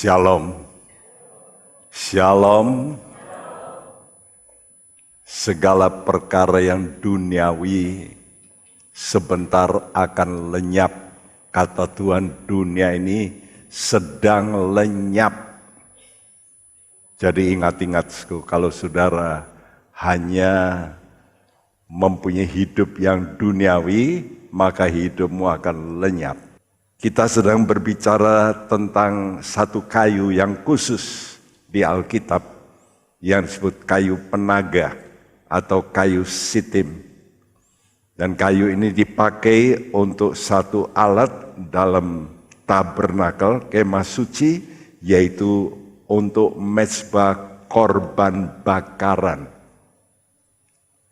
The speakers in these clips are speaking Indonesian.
Shalom. Shalom. Segala perkara yang duniawi sebentar akan lenyap. Kata Tuhan, dunia ini sedang lenyap. Jadi ingat-ingat, kalau saudara hanya mempunyai hidup yang duniawi, maka hidupmu akan lenyap. Kita sedang berbicara tentang satu kayu yang khusus di Alkitab yang disebut kayu penaga atau kayu sitim. Dan kayu ini dipakai untuk satu alat dalam tabernakel, kemah suci, yaitu untuk mezbah korban bakaran.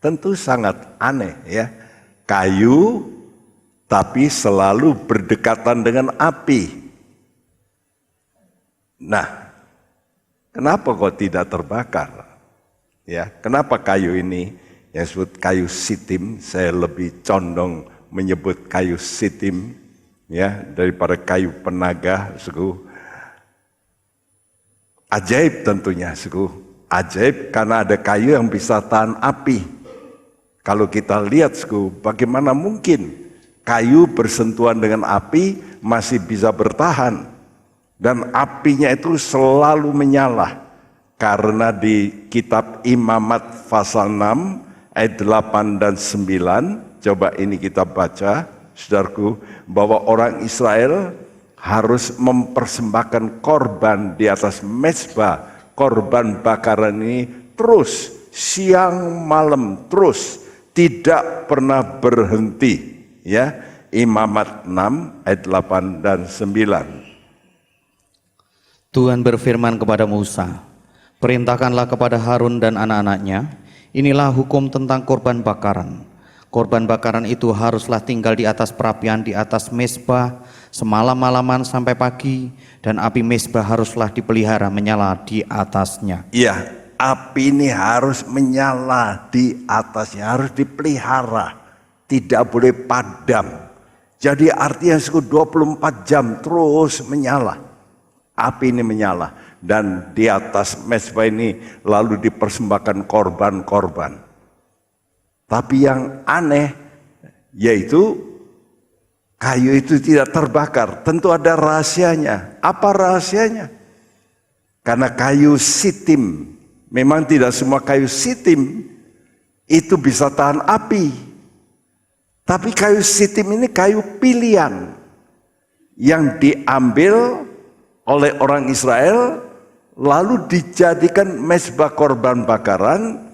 Tentu sangat aneh ya, kayu tapi selalu berdekatan dengan api. Nah, kenapa kok tidak terbakar? Ya, kenapa kayu ini yang disebut kayu sitim? Saya lebih condong menyebut kayu sitim ya daripada kayu penaga. Ajaib tentunya, ajaib karena ada kayu yang bisa tahan api. Kalau kita lihat, bagaimana mungkin kayu bersentuhan dengan api masih bisa bertahan, dan apinya itu selalu menyala. Karena di kitab Imamat pasal 6 ayat 8 dan 9, coba ini kita baca, saudaraku, bahwa orang Israel harus mempersembahkan korban di atas mezbah korban bakaran ini terus, siang malam terus, tidak pernah berhenti. Ya, Imamat 6 ayat 8 dan 9. Tuhan berfirman kepada Musa, perintahkanlah kepada Harun dan anak-anaknya, inilah hukum tentang korban bakaran. Korban bakaran itu haruslah tinggal di atas perapian di atas mezbah semalam-malaman sampai pagi, dan api mezbah haruslah dipelihara menyala di atasnya. Iya, api ini harus menyala di atasnya, harus dipelihara. Tidak boleh padam. Jadi artinya 24 jam terus menyala. Api ini menyala. Dan di atas mezbah ini lalu dipersembahkan korban-korban. Tapi yang aneh yaitu kayu itu tidak terbakar. Tentu ada rahasianya. Apa rahasianya? Karena kayu sitim, memang tidak semua kayu sitim itu bisa tahan api. Tapi kayu sitim ini kayu pilihan yang diambil oleh orang Israel lalu dijadikan mezbah korban bakaran,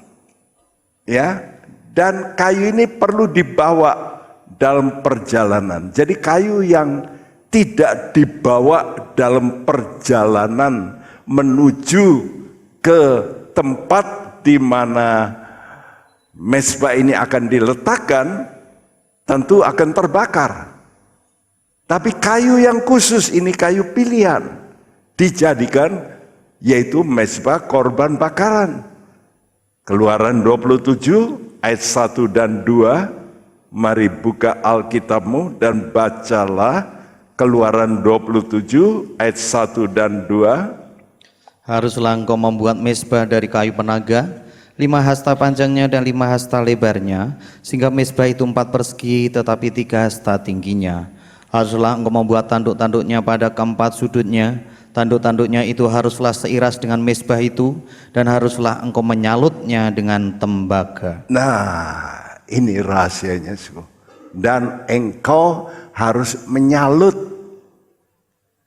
ya. Dan kayu ini perlu dibawa dalam perjalanan. Jadi kayu yang tidak dibawa dalam perjalanan menuju ke tempat di mana mezbah ini akan diletakkan, tentu akan terbakar. Tapi kayu yang khusus ini, kayu pilihan, dijadikan yaitu mezbah korban bakaran. Keluaran 27 ayat 1 dan 2. Mari buka Alkitabmu dan bacalah Keluaran 27 ayat 1 dan 2. Haruslah engkau membuat mezbah dari kayu penaga, 5 hasta panjangnya dan 5 hasta lebarnya, sehingga mezbah itu 4 persegi tetapi 3 hasta tingginya. Haruslah engkau membuat tanduk-tanduknya pada keempat sudutnya. Tanduk-tanduknya itu haruslah seiras dengan mezbah itu, dan haruslah engkau menyalutnya dengan tembaga. Nah, ini rahasianya. Dan engkau harus menyalut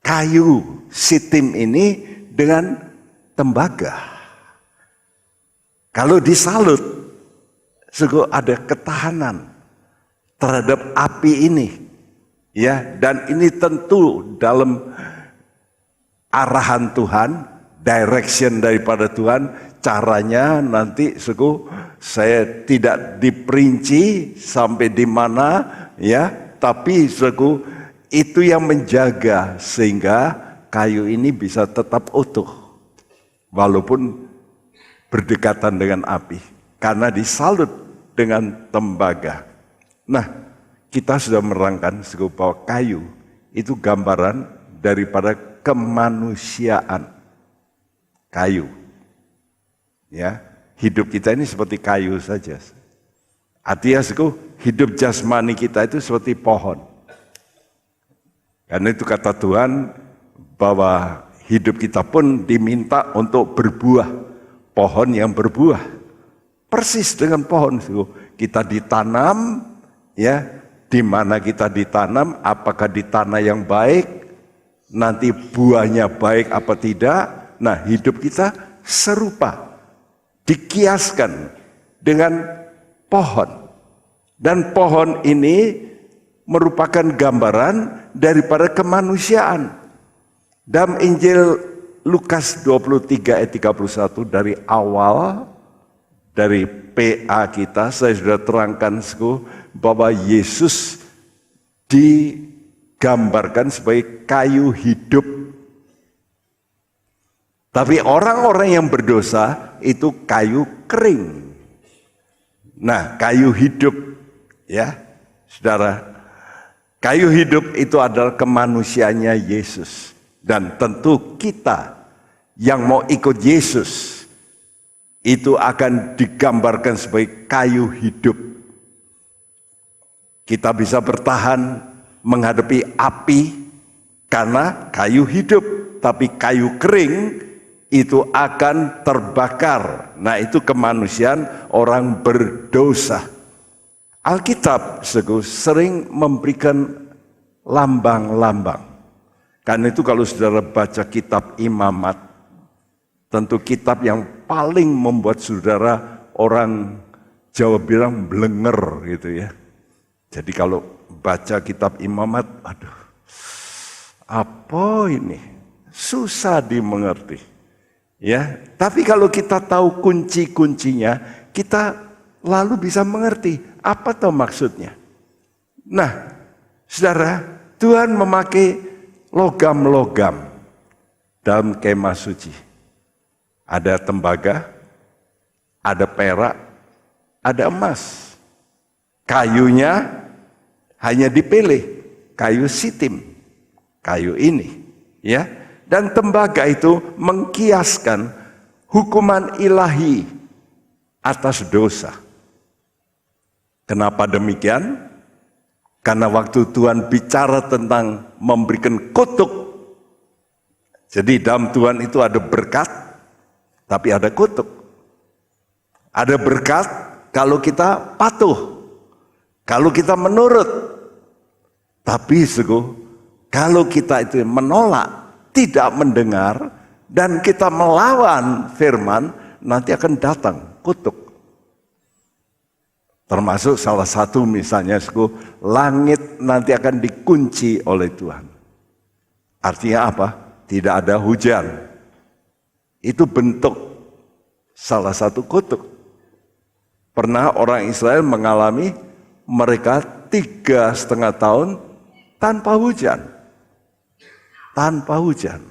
kayu sitim ini dengan tembaga. Kalau disalut, ada ketahanan terhadap api ini, ya. Dan ini tentu dalam arahan Tuhan, direction daripada Tuhan. Caranya nanti, saya tidak diperinci sampai di mana, ya. Tapi, itu yang menjaga sehingga kayu ini bisa tetap utuh, walaupun berdekatan dengan api, karena disalut dengan tembaga. Nah, kita sudah menerangkan bahwa kayu itu gambaran daripada kemanusiaan. Kayu. Ya, hidup kita ini seperti kayu saja. Artinya hidup jasmani kita itu seperti pohon. Karena itu kata Tuhan bahwa hidup kita pun diminta untuk berbuah. Pohon yang berbuah. Persis dengan pohon. Kita ditanam, ya, di mana kita ditanam, apakah di tanah yang baik, nanti buahnya baik apa tidak. Nah, hidup kita serupa, dikiaskan dengan pohon. Dan pohon ini merupakan gambaran daripada kemanusiaan. Dalam Injil Lukas 23 ayat 31 dari awal, dari PA kita, saya sudah terangkan bahwa Yesus digambarkan sebagai kayu hidup. Tapi orang-orang yang berdosa itu kayu kering. Nah, kayu hidup, ya saudara, kayu hidup itu adalah kemanusiaannya Yesus. Dan tentu kita yang mau ikut Yesus itu akan digambarkan sebagai kayu hidup. Kita bisa bertahan menghadapi api karena kayu hidup, tapi kayu kering itu akan terbakar. Nah, itu kemanusiaan orang berdosa. Alkitab sering memberikan lambang-lambang. Karena itu kalau saudara baca kitab Imamat, tentu kitab yang paling membuat saudara, orang Jawa bilang blenger gitu ya. Jadi kalau baca kitab Imamat, aduh, apa ini? Susah dimengerti. Ya, tapi kalau kita tahu kunci-kuncinya, kita lalu bisa mengerti apa tuh maksudnya. Nah, saudara, Tuhan memakai logam-logam dalam kemah suci. Ada tembaga, ada perak, ada emas. Kayunya hanya dipilih, kayu sitim, kayu ini, ya. Dan tembaga itu mengkiaskan hukuman ilahi atas dosa. Kenapa demikian? Karena waktu Tuhan bicara tentang memberikan kutuk, jadi dalam Tuhan itu ada berkat, tapi ada kutuk. Ada berkat kalau kita patuh, kalau kita menurut. Tapi kalau kita itu menolak, tidak mendengar, dan kita melawan firman, nanti akan datang kutuk. Termasuk salah satu misalnya, langit nanti akan dikunci oleh Tuhan. Artinya apa? Tidak ada hujan. Itu bentuk salah satu kutuk. Pernah orang Israel mengalami mereka 3,5 tahun tanpa hujan. Tanpa hujan.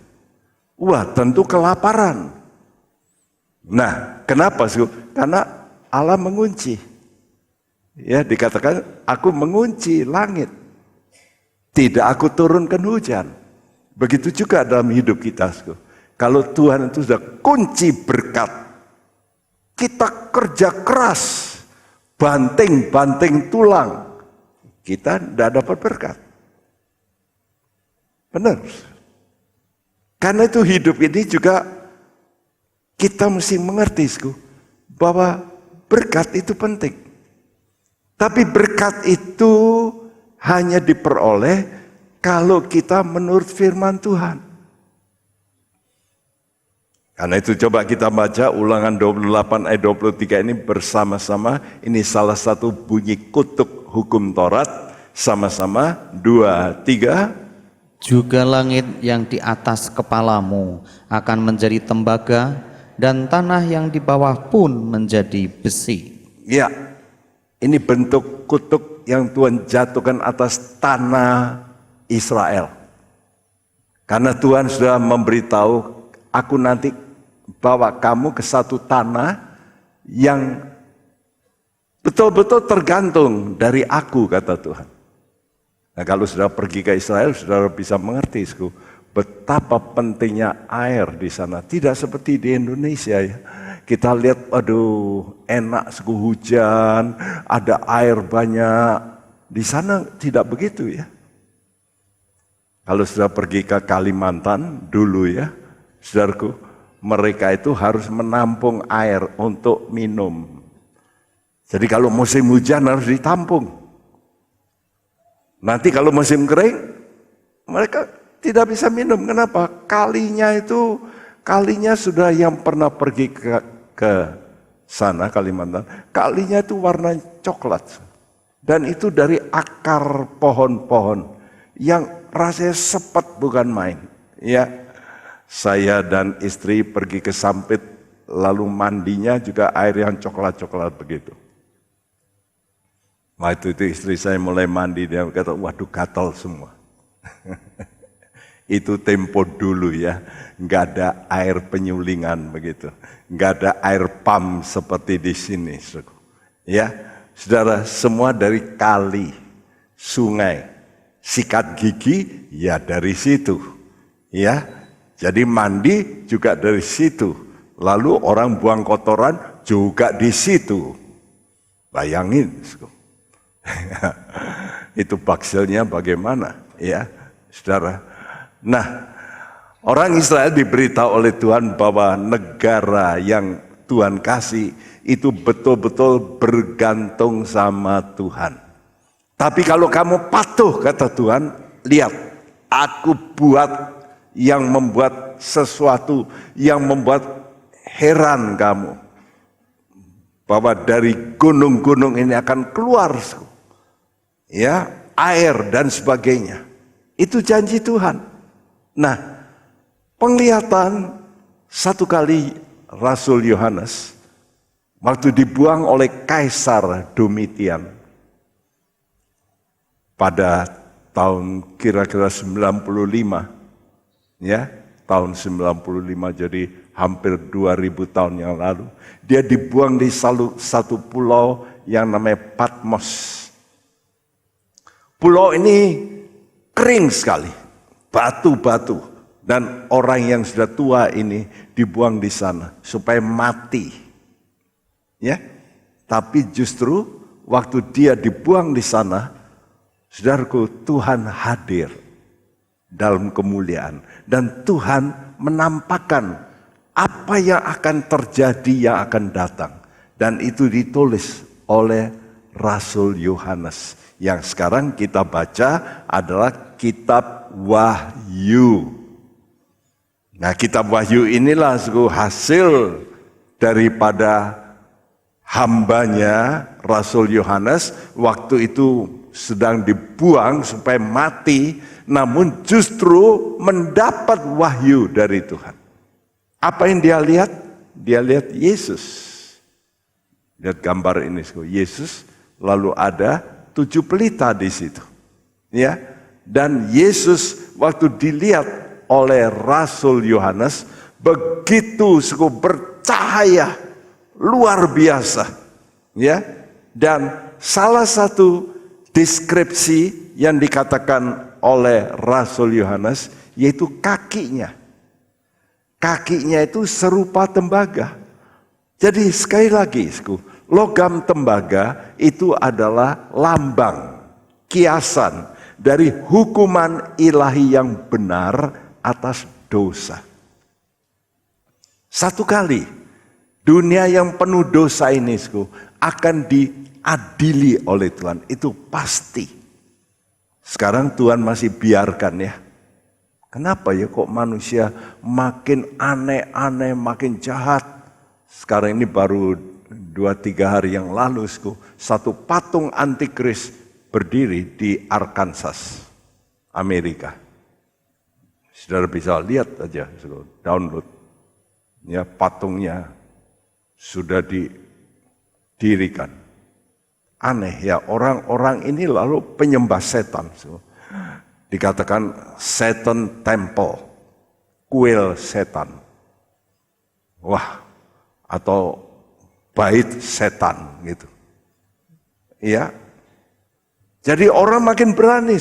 Wah, tentu kelaparan. Nah, kenapa sih? Karena Allah mengunci. Ya, dikatakan aku mengunci langit. Tidak aku turunkan hujan. Begitu juga dalam hidup kita. Kalau Tuhan itu sudah kunci berkat, kita kerja keras, banting-banting tulang, kita tidak dapat berkat. Benar. Karena itu hidup ini juga kita mesti mengerti bahwa berkat itu penting. Tapi berkat itu hanya diperoleh kalau kita menurut firman Tuhan. Karena itu coba kita baca Ulangan 28 ayat 23 ini bersama-sama. Ini salah satu bunyi kutuk hukum Taurat. Sama-sama, 2, 3. Juga langit yang di atas kepalamu akan menjadi tembaga, dan tanah yang di bawah pun menjadi besi. Ya, ini bentuk kutuk yang Tuhan jatuhkan atas tanah Israel. Karena Tuhan sudah memberitahu, aku nanti bawa kamu ke satu tanah yang betul-betul tergantung dari aku, kata Tuhan. Nah, kalau sudah pergi ke Israel, saudara bisa mengerti betapa pentingnya air di sana. Tidak seperti di Indonesia ya. Kita lihat, aduh enak suku hujan, ada air banyak. Di sana tidak begitu ya. Kalau sudah pergi ke Kalimantan dulu ya, saudaraku, mereka itu harus menampung air untuk minum. Jadi kalau musim hujan harus ditampung. Nanti kalau musim kering, mereka tidak bisa minum. Kenapa? Kalinya sudah yang pernah pergi ke sana Kalimantan, kalinya itu warna coklat. Dan itu dari akar pohon-pohon yang rasanya sepet bukan main. Ya, saya dan istri pergi ke Sampit, lalu mandinya juga air yang coklat-coklat begitu. Waktu itu istri saya mulai mandi, dia kata, waduh gatal semua. Itu tempo dulu ya, nggak ada air penyulingan begitu, nggak ada air pump seperti di sini. Ya, saudara, semua dari kali, sungai, sikat gigi ya dari situ. Ya, jadi mandi juga dari situ. Lalu orang buang kotoran juga di situ. Bayangin. Itu bakselnya bagaimana ya saudara. Nah, orang Israel diberitahu oleh Tuhan bahwa negara yang Tuhan kasih itu betul-betul bergantung sama Tuhan. Tapi kalau kamu patuh kata Tuhan, lihat aku buat yang membuat sesuatu yang membuat heran kamu, bahwa dari gunung-gunung ini akan keluar ya air dan sebagainya. Itu janji Tuhan. Nah, penglihatan satu kali Rasul Yohanes waktu dibuang oleh Kaisar Domitian pada tahun kira-kira 95 ya, tahun 95, jadi hampir 2000 tahun yang lalu. Dia dibuang di satu pulau yang namanya Patmos. Pulau ini kering sekali, batu-batu, dan orang yang sudah tua ini dibuang di sana supaya mati. Ya, tapi justru waktu dia dibuang di sana, saudaraku, Tuhan hadir dalam kemuliaan dan Tuhan menampakkan apa yang akan terjadi, yang akan datang, dan itu ditulis oleh Rasul Yohanes. Yang sekarang kita baca adalah kitab Wahyu. Nah, kitab Wahyu inilah hasil daripada hambanya Rasul Yohanes waktu itu sedang dibuang supaya mati, namun justru mendapat wahyu dari Tuhan. Apa yang dia lihat? Dia lihat Yesus. Lihat gambar ini, Yesus, lalu ada 7 pelita di situ. Ya, dan Yesus waktu dilihat oleh Rasul Yohanes begitu bercahaya luar biasa. Ya, dan salah satu deskripsi yang dikatakan oleh Rasul Yohanes yaitu kakinya. Kakinya itu serupa tembaga. Jadi sekali lagi, logam tembaga itu adalah lambang, kiasan dari hukuman ilahi yang benar atas dosa. Satu kali, dunia yang penuh dosa ini akan diadili oleh Tuhan, itu pasti. Sekarang Tuhan masih biarkan ya. Kenapa ya kok manusia makin aneh-aneh, makin jahat. Sekarang ini baru 2-3 hari yang lalu, satu patung antikris berdiri di Arkansas, Amerika. Saudara bisa lihat aja, download. Ya, patungnya sudah didirikan. Aneh ya, orang-orang ini lalu penyembah setan. Dikatakan Satan Temple, kuil setan. Wah, atau bait setan gitu. Iya. Jadi orang makin berani.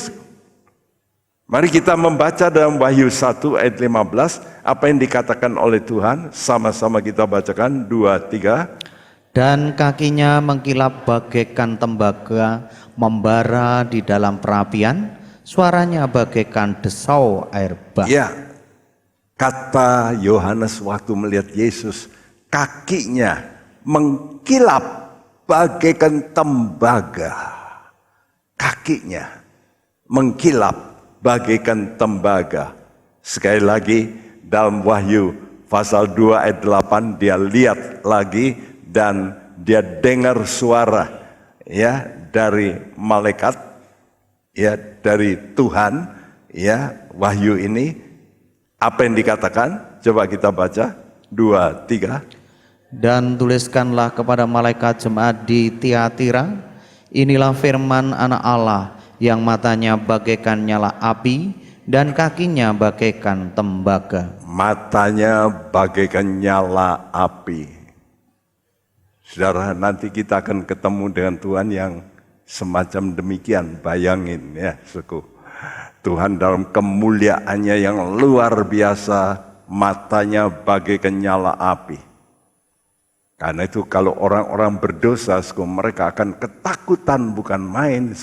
Mari kita membaca dalam Wahyu 1 ayat 15 apa yang dikatakan oleh Tuhan. Sama-sama kita bacakan 2, 3. Dan kakinya mengkilap bagaikan tembaga membara di dalam perapian, suaranya bagaikan desau air bah. Ya, kata Yohanes waktu melihat Yesus, kakinya mengkilap bagaikan tembaga. Kakinya mengkilap bagaikan tembaga. Sekali lagi dalam Wahyu pasal 2 ayat 8 dia lihat lagi dan dia dengar suara ya dari malaikat ya dari Tuhan ya. Wahyu ini apa yang dikatakan? Coba kita baca 2, 3. Dan tuliskanlah kepada malaikat jemaat di Tiatira, inilah firman Anak Allah yang matanya bagaikan nyala api dan kakinya bagaikan tembaga. Matanya bagaikan nyala api. Saudara, nanti kita akan ketemu dengan Tuhan yang semacam demikian. Bayangin ya, suku. Tuhan dalam kemuliaannya yang luar biasa, matanya bagaikan nyala api. Karena itu kalau orang-orang berdosa, mereka akan ketakutan bukan main,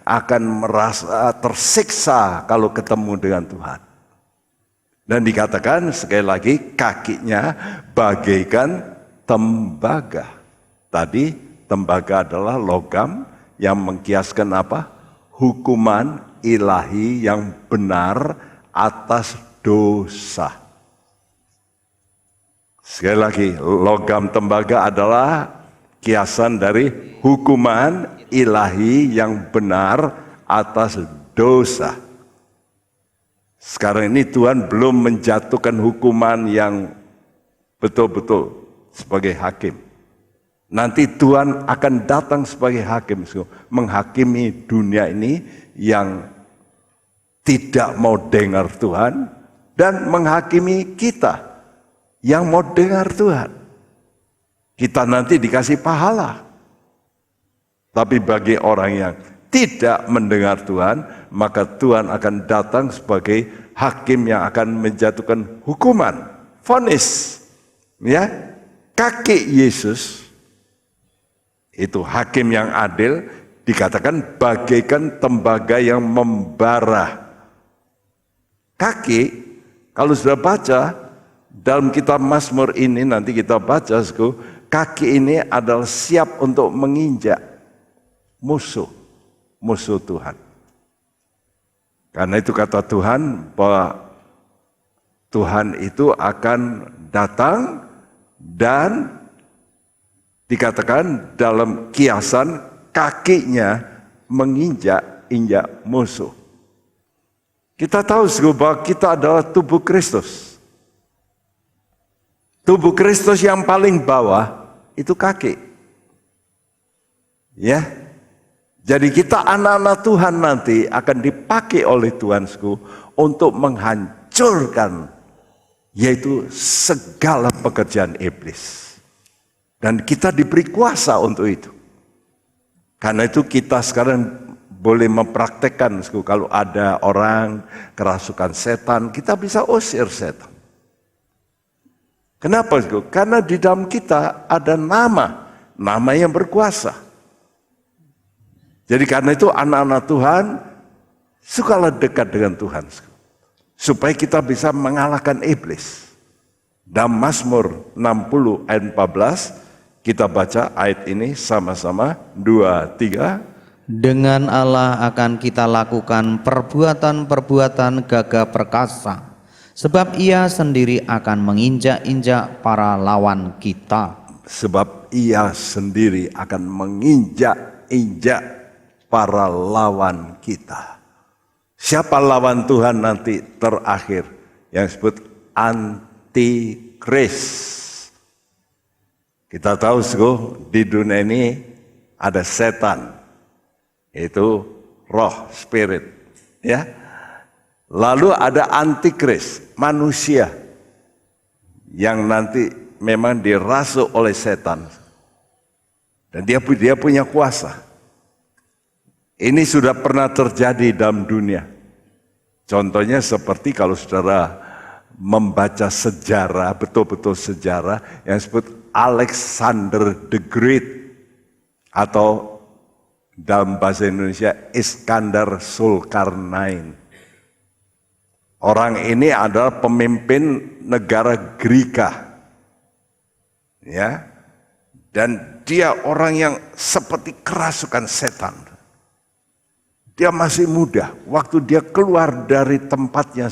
akan merasa tersiksa kalau ketemu dengan Tuhan. Dan dikatakan sekali lagi kakinya bagaikan tembaga. Tadi tembaga adalah logam yang mengkiaskan apa? Hukuman ilahi yang benar atas dosa. Sekali lagi, logam tembaga adalah kiasan dari hukuman ilahi yang benar atas dosa. Sekarang ini Tuhan belum menjatuhkan hukuman yang betul-betul sebagai hakim. Nanti Tuhan akan datang sebagai hakim, menghakimi dunia ini yang tidak mau dengar Tuhan dan menghakimi kita yang mau dengar Tuhan. Kita nanti dikasih pahala. Tapi bagi orang yang tidak mendengar Tuhan, maka Tuhan akan datang sebagai hakim yang akan menjatuhkan hukuman, vonis. Ya, kaki Yesus itu hakim yang adil, dikatakan bagaikan tembaga yang membara. Kaki, kalau sudah baca dalam kitab Mazmur ini, nanti kita baca, kaki ini adalah siap untuk menginjak musuh Tuhan. Karena itu kata Tuhan bahwa Tuhan itu akan datang dan dikatakan dalam kiasan kakinya menginjak-injak musuh. Kita tahu bahwa kita adalah tubuh Kristus. Tubuh Kristus yang paling bawah itu kaki. Ya. Jadi kita anak-anak Tuhan nanti akan dipakai oleh Tuhan untuk menghancurkan yaitu segala pekerjaan iblis. Dan kita diberi kuasa untuk itu. Karena itu kita sekarang boleh mempraktekkan kalau ada orang kerasukan setan, kita bisa usir setan. Kenapa? Karena di dalam kita ada nama yang berkuasa. Jadi karena itu anak-anak Tuhan, sukalah dekat dengan Tuhan. Supaya kita bisa mengalahkan iblis. Dalam Mazmur 60 ayat 14, kita baca ayat ini sama-sama, 2, 3. Dengan Allah akan kita lakukan perbuatan-perbuatan gagah perkasa. Sebab ia sendiri akan menginjak-injak para lawan kita. Sebab ia sendiri akan menginjak-injak para lawan kita. Siapa lawan Tuhan nanti terakhir? Yang disebut antikris. Kita tahu di dunia ini ada setan. Itu roh, spirit. Ya. Lalu ada antikris, manusia yang nanti memang dirasuk oleh setan. Dan dia punya kuasa. Ini sudah pernah terjadi dalam dunia. Contohnya seperti kalau saudara membaca sejarah, betul-betul sejarah yang disebut Alexander the Great atau dalam bahasa Indonesia Iskandar Zulkarnain. Orang ini adalah pemimpin negara Greka. Ya. Dan dia orang yang seperti kerasukan setan. Dia masih muda, waktu dia keluar dari tempatnya,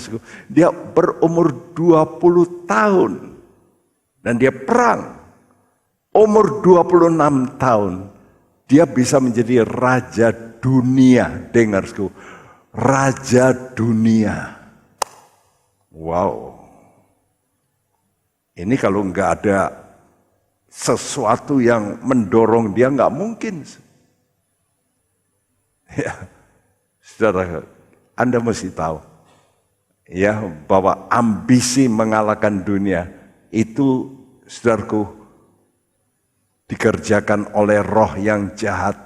dia berumur 20 tahun. Dan dia perang, umur 26 tahun, dia bisa menjadi raja dunia. Dengar, raja dunia. Wow. Ini kalau nggak ada sesuatu yang mendorong dia, nggak mungkin. Ya. Saudara, Anda mesti tahu ya bahwa ambisi mengalahkan dunia itu, saudaraku, dikerjakan oleh roh yang jahat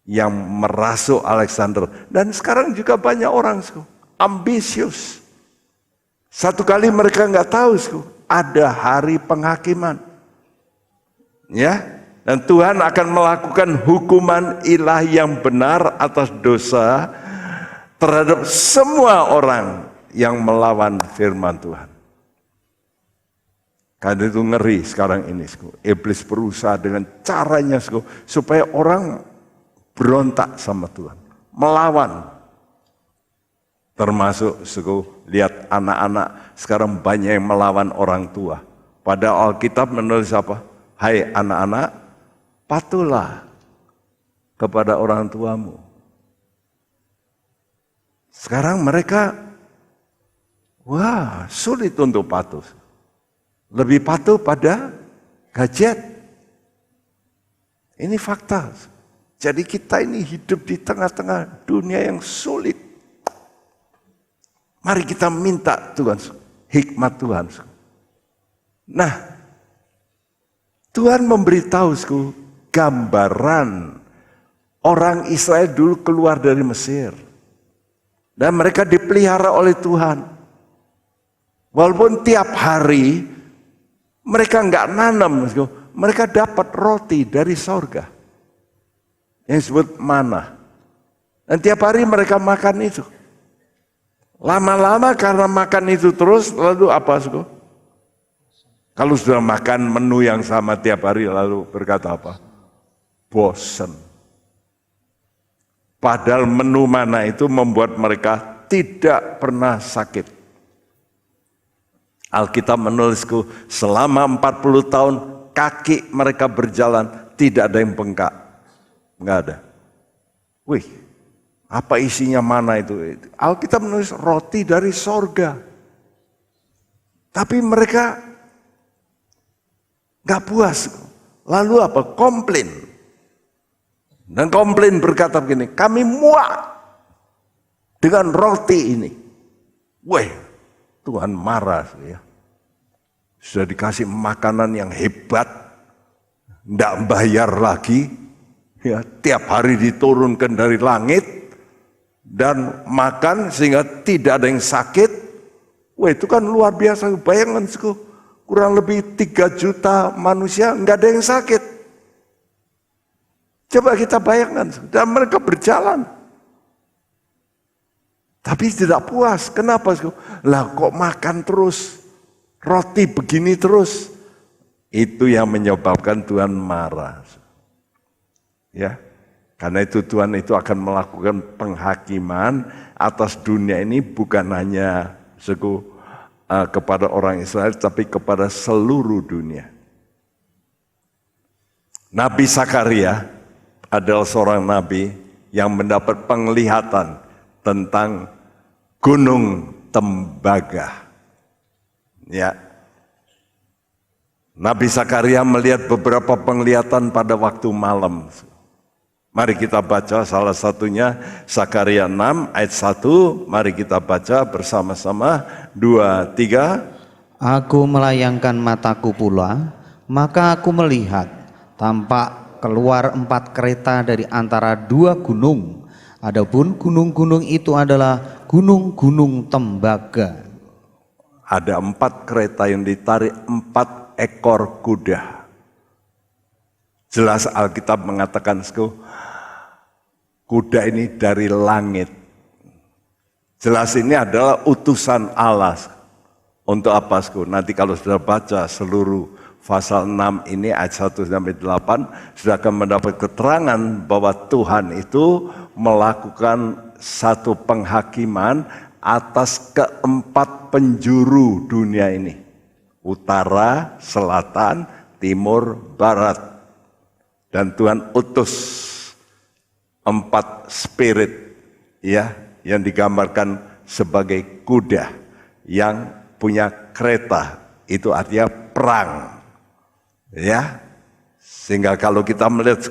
yang merasuk Alexander. Dan sekarang juga banyak orang ambisius. Satu kali mereka nggak tahu ada hari penghakiman, ya. Dan Tuhan akan melakukan hukuman ilahi yang benar atas dosa terhadap semua orang yang melawan firman Tuhan. Karena itu ngeri sekarang ini. Iblis berusaha dengan caranya supaya orang berontak sama Tuhan. Melawan. Termasuk lihat anak-anak sekarang banyak yang melawan orang tua. Padahal Alkitab menulis apa? Hai anak-anak, patuhlah kepada orang tuamu. Sekarang mereka, wah, sulit untuk patuh. Lebih patuh pada gadget. Ini fakta. Jadi kita ini hidup di tengah-tengah dunia yang sulit. Mari kita minta Tuhan, hikmat Tuhan. Nah, Tuhan memberitahu gambaran orang Israel dulu keluar dari Mesir. Dan mereka dipelihara oleh Tuhan. Walaupun tiap hari mereka nggak nanam, mereka dapat roti dari sorga. Yang disebut mana. Dan tiap hari mereka makan itu. Lama-lama karena makan itu terus, lalu apa? Kalau sudah makan menu yang sama tiap hari, lalu berkata apa? Bosan. Padahal menu mana itu membuat mereka tidak pernah sakit. Alkitab menulisku, selama 40 tahun kaki mereka berjalan, tidak ada yang bengkak. Enggak ada. Wih, apa isinya mana itu? Alkitab menulis roti dari sorga. Tapi mereka enggak puas. Lalu apa? Komplain. Dan komplain berkata begini, kami muak dengan roti ini. Weh, Tuhan marah ya. Sudah dikasih makanan yang hebat, tidak bayar lagi, ya, tiap hari diturunkan dari langit dan makan sehingga tidak ada yang sakit. Wah, itu kan luar biasa. Bayangkan, kurang lebih 3 juta manusia nggak ada yang sakit. Coba kita bayangkan, dan mereka berjalan. Tapi tidak puas. Kenapa? Lah kok makan terus, roti begini terus. Itu yang menyebabkan Tuhan marah. Ya, karena itu Tuhan itu akan melakukan penghakiman atas dunia ini, bukan hanya kepada orang Israel, tapi kepada seluruh dunia. Nabi Zakaria adalah seorang nabi yang mendapat penglihatan tentang gunung tembaga. Ya. Nabi Zakaria melihat beberapa penglihatan pada waktu malam. Mari kita baca salah satunya Zakaria 6 ayat 1. Mari kita baca bersama-sama. 2, 3. Aku melayangkan mataku pula, maka aku melihat tampak keluar 4 kereta dari antara 2 gunung. Adapun gunung-gunung itu adalah gunung-gunung tembaga. Ada 4 kereta yang ditarik 4 ekor kuda. Jelas Alkitab mengatakan, kuda ini dari langit. Jelas ini adalah utusan Allah. Untuk apa? Nanti kalau sudah baca seluruh pasal 6 ini ayat 1 sampai 8, sudah akan mendapat keterangan bahwa Tuhan itu melakukan satu penghakiman atas keempat penjuru dunia ini. Utara, selatan, timur, barat. Dan Tuhan utus 4 spirit ya, yang digambarkan sebagai kuda yang punya kereta, itu artinya perang. Ya. Sehingga kalau kita melihat,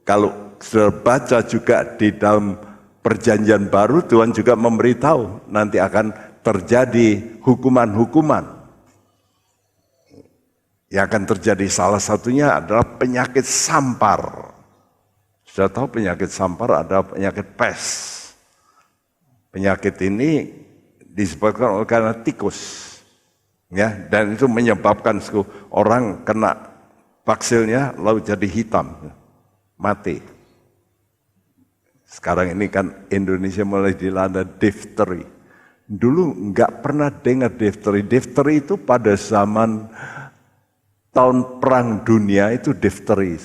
kalau sudah baca juga di dalam Perjanjian Baru, Tuhan juga memberitahu nanti akan terjadi hukuman-hukuman. Yang akan terjadi salah satunya adalah penyakit sampar. Sudah tahu penyakit sampar ada penyakit pes. Penyakit ini disebabkan oleh karena tikus. Ya, dan itu menyebabkan orang kena baksilnya lalu jadi hitam, mati. Sekarang ini kan Indonesia mulai dilanda difteri. Dulu nggak pernah dengar difteri. Difteri itu pada zaman tahun Perang Dunia itu difteri.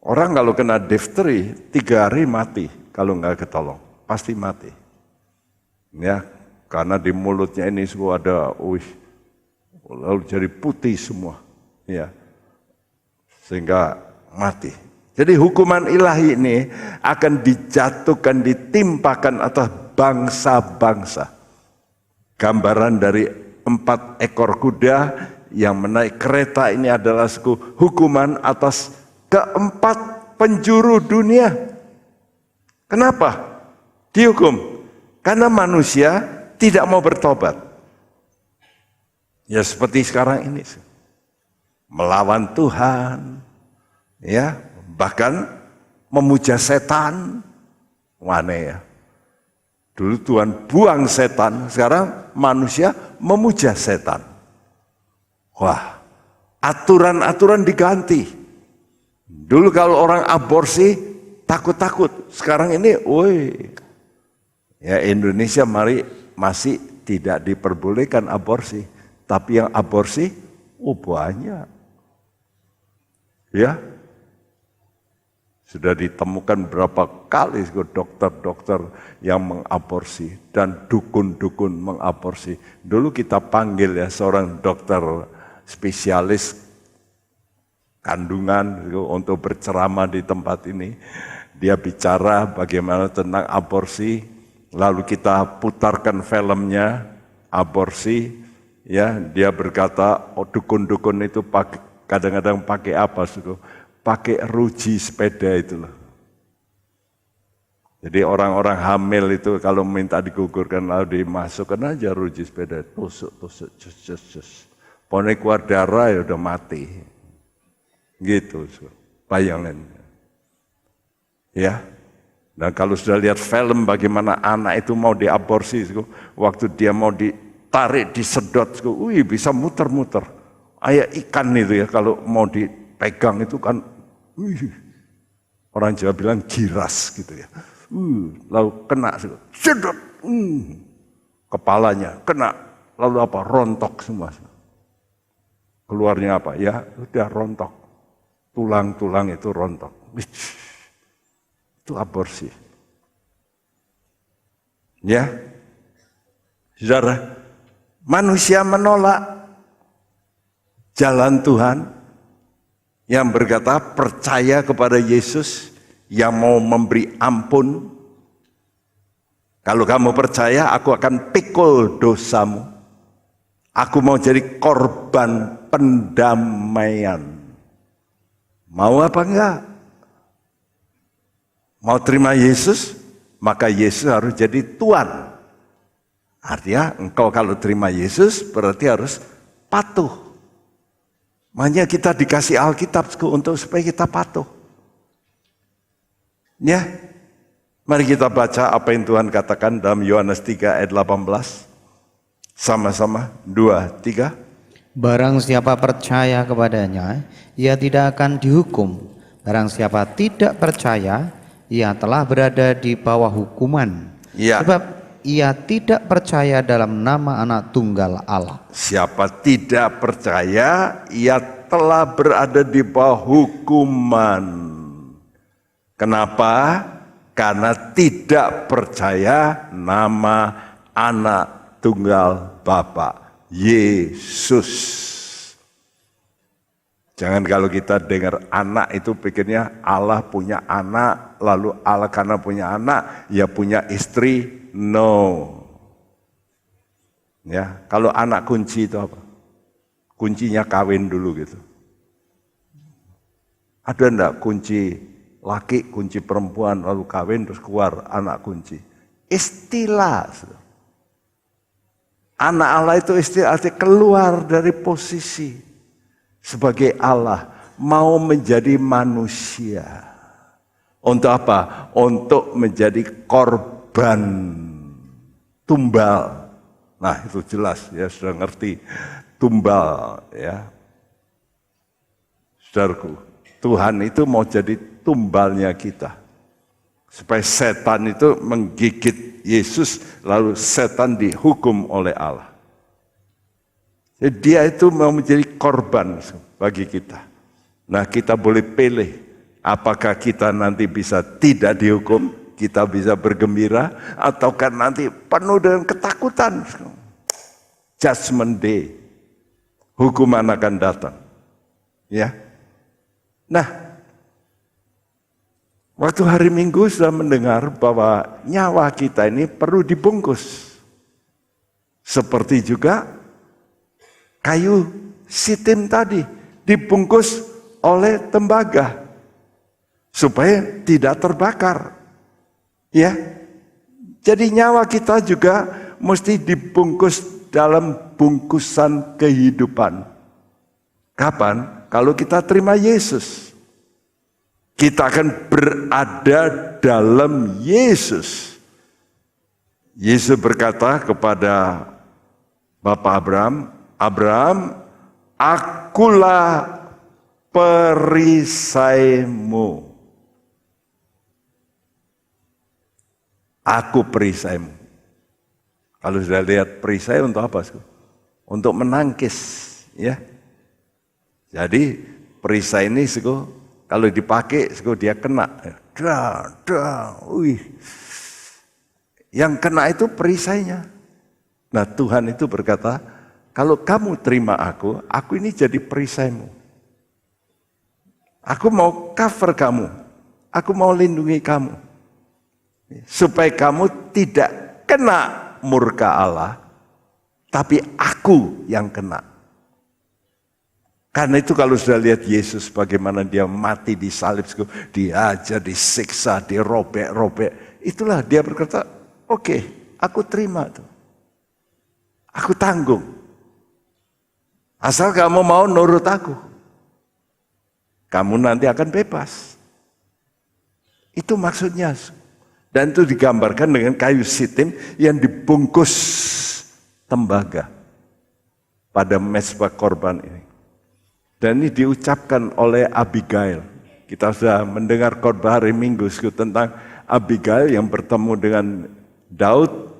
Orang kalau kena difteri 3 hari mati kalau nggak ketolong, pasti mati. Ya, karena di mulutnya ini semua ada, lalu jadi putih semua, ya, sehingga mati. Jadi hukuman ilahi ini akan dijatuhkan, ditimpakan atas bangsa-bangsa. Gambaran dari 4 ekor kuda yang menaik kereta ini adalah hukuman atas keempat penjuru dunia. Kenapa dihukum? Karena manusia tidak mau bertobat. Ya seperti sekarang ini. Melawan Tuhan. Ya, bahkan memuja setan. Aneh ya. Dulu Tuhan buang setan, sekarang manusia memuja setan. Wah, aturan-aturan diganti. Dulu kalau orang aborsi takut-takut, sekarang ini, ya Indonesia masih tidak diperbolehkan aborsi, tapi yang aborsi, banyak. Ya, sudah ditemukan berapa kali dokter-dokter yang mengaborsi dan dukun-dukun mengaborsi. Dulu kita panggil ya seorang dokter spesialis kandungan untuk berceramah di tempat ini. Dia bicara bagaimana tentang aborsi, lalu kita putarkan filmnya aborsi. Ya, dia berkata, dukun-dukun itu kadang-kadang pakai apa? Pakai ruji sepeda itu loh. Jadi orang-orang hamil itu kalau minta digugurkan lalu dimasukkan aja ruji sepeda, tusuk, cus. Pokoknya keluar darah ya udah mati. Gitu, bayangin. Ya. Dan kalau sudah lihat film bagaimana anak itu mau diaborsi, waktu dia mau ditarik, disedot, bisa muter-muter. Kayak ikan itu ya, kalau mau dipegang itu kan, orang Jawa bilang giras gitu ya. Lalu kena, sedot, kepalanya kena, lalu apa? Rontok semua. Keluarnya apa? Ya, udah rontok. Tulang-tulang itu rontok. Itu aborsi. Ya, saudara, manusia menolak jalan Tuhan yang berkata percaya kepada Yesus yang mau memberi ampun. Kalau kamu percaya, aku akan pikul dosamu. Aku mau jadi korban pendamaian. Mau apa enggak? Mau terima Yesus, maka Yesus harus jadi Tuhan. Artinya engkau kalau terima Yesus berarti harus patuh. Makanya kita dikasih Alkitab untuk supaya kita patuh. Ya. Mari kita baca apa yang Tuhan katakan dalam Yohanes 3 ayat 18. Sama-sama, 2, 3. Barang siapa percaya kepadanya, ia tidak akan dihukum. Barang siapa tidak percaya, ia telah berada di bawah hukuman. Ya. Sebab ia tidak percaya dalam nama Anak Tunggal Allah. Siapa tidak percaya, ia telah berada di bawah hukuman. Kenapa? Karena tidak percaya nama Anak Tunggal Bapa, Yesus. Jangan kalau kita dengar anak itu pikirnya Allah punya anak, lalu Allah karena punya anak, ya punya istri. No. Ya, kalau anak kunci itu apa? Kuncinya kawin dulu gitu. Ada enggak kunci laki, kunci perempuan, lalu kawin terus keluar anak kunci? Istilah. Anak Allah itu istilah artinya keluar dari posisi sebagai Allah, mau menjadi manusia. Untuk apa? Untuk menjadi korban tumbal. Nah itu jelas ya, sudah ngerti tumbal ya. Saudaraku, Tuhan itu mau jadi tumbalnya kita. Supaya setan itu menggigit Yesus, lalu setan dihukum oleh Allah. Jadi dia itu mau menjadi korban bagi kita. Nah kita boleh pilih, apakah kita nanti bisa tidak dihukum, kita bisa bergembira, ataukah nanti penuh dengan ketakutan. Judgment day, hukuman akan datang. Ya. Nah, waktu hari Minggu sudah mendengar bahwa nyawa kita ini perlu dibungkus. Seperti juga kayu sitim tadi dibungkus oleh tembaga supaya tidak terbakar. Ya. Jadi nyawa kita juga mesti dibungkus dalam bungkusan kehidupan. Kapan? Kalau kita terima Yesus. Kita akan berada dalam Yesus. Yesus berkata kepada Bapak Abraham, Abraham, akulah perisaimu. Aku perisaimu. Kalau sudah lihat perisai untuk apa? Untuk menangkis, ya. Jadi perisai ini kalau dipakai dia kena. Yang kena itu perisainya. Nah Tuhan itu berkata, kalau kamu terima aku ini jadi perisaimu. Aku mau cover kamu, aku mau lindungi kamu. Supaya kamu tidak kena murka Allah, tapi aku yang kena. Karena itu kalau sudah lihat Yesus bagaimana dia mati di salib, diajar, disiksa, dirobek-robek. Itulah dia berkata, oke, aku terima tuh. Aku tanggung. Asal kamu mau nurut aku. Kamu nanti akan bebas. Itu maksudnya. Dan itu digambarkan dengan kayu sitim yang dibungkus tembaga pada mezbah korban ini. Dan ini diucapkan oleh Abigail. Kita sudah mendengar khotbah hari Minggu tentang Abigail yang bertemu dengan Daud.